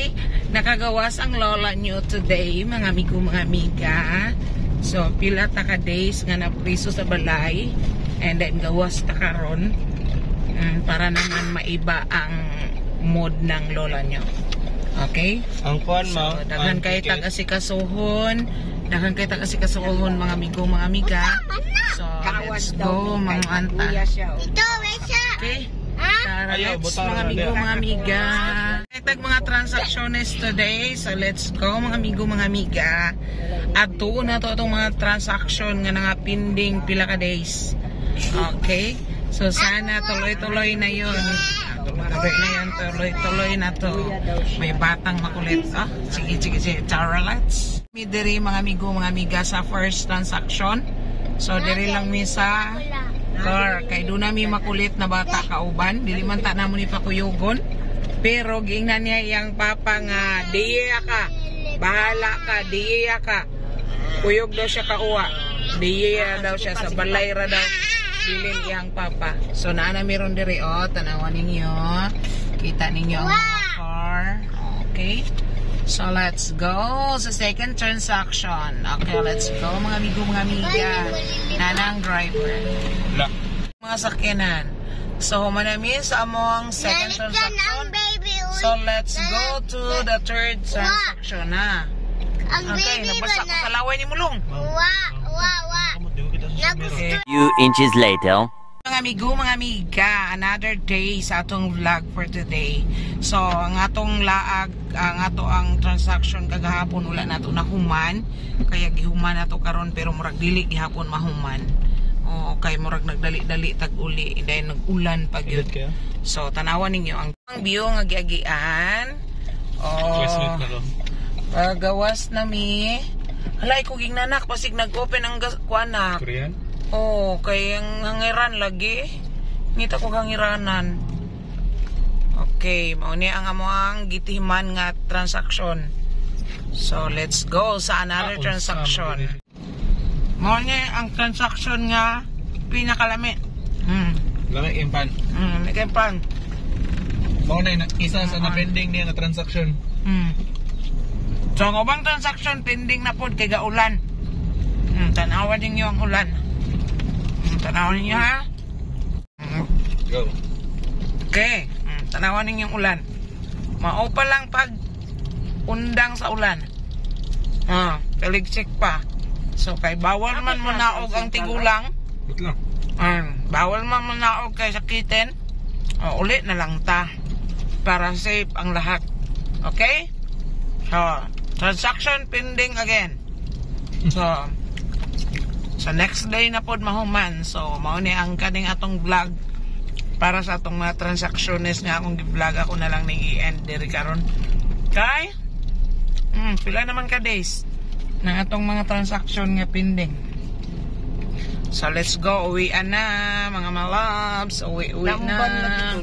Okay, nakagawas ang lola nyo today, mga amigo, mga amiga. So, pila ta ka days nga na priso sa balay. And then, gawas ta karon para naman maiba ang mood ng lola nyo. Okay? Ang kuan mo. So, daghan kay tag-asikasuhon. Daghan kay tag-asikasuhon, mga amigo, mga amiga. So, let's go, mga anta. Okay? Tara, let's, mga amigo, mga amiga. Tag mga transactions today. So, let's go, mga amigo, mga amiga. Ato na to itong mga transaction nga nga pending pila ka days. Okay? So, sana tuloy-tuloy na yun. Tuloy na to. May batang makulit. Ah, sige. Charalats. Mi diri, mga amigo, mga amiga, sa first transaction. So, diri lang mi sa car. Kay doon nami makulit na bata kauban. Dili man ta namo ni pakuyugon. Pero giingnan niya yang papa nga, diya ka. Bahala ka, diya ka. Kuyog daw siya kauwa. Diya daw siya sa balay ra daw. Bilin iyang papa. So naana meron diri, oh, tanawan ninyo. Kita ninyo ang mga car. Okay. So let's go sa second transaction. Okay, let's go, mga amigo, mga amiga. Nanang driver. Mga sakyanan. So manami sa among second transaction. So let's go to the third transaction na. Okay, nabasa ko sa laway ni Mulong. A few inches later. Mga amigo, mga amiga, another day sa atong vlog for today. So, ang atong laag, ang transaction kagahapon wala nato nahuman. Kaya gihuman nato karon pero murag dili gihapon mahuman. O kay murag nagdali-dali tag-uli, dahil nag-ulan pag yun. So, tanawan ninyo ang view nga giagian. Gawas na mi. Halay ko gingnanak pasig nag-open ang kuanak. Korean? Oh, kay ang hangiran lagi. Ngita ko hangiranan. Okay, mao ni ang amoang gitiman nga transaction. So, let's go sa another transaction. Mao ni ang transaction nga pinakalami. Lamig impan. Lamig impan. Mao na isa sa na-pending niya nga transaction. So, ang ubang transaction pending na pod kay gaulan. Tanawan ninyo ang ulan. Tanawan ninyo, ha? Go. Okay. Tanawan ninyo ang ulan. Maupa lang pag undang sa ulan. Kaligsik pa. So, kay bawal man manaog ang tigulang. Butlang. Bawal man manaog kay sakitin. Uli na lang ta. Para safe ang lahat. Okay? So, transaction pending again. So next day na pod mahuman. So mao ni ang kaning atong vlog para sa atong mga transactions nga akong gi-vlog. Ako na lang ning i-end diri karon. Kay pila naman ka days ng atong mga transaction nga pending. So let's go, uwi na mga malabs. Uwi na.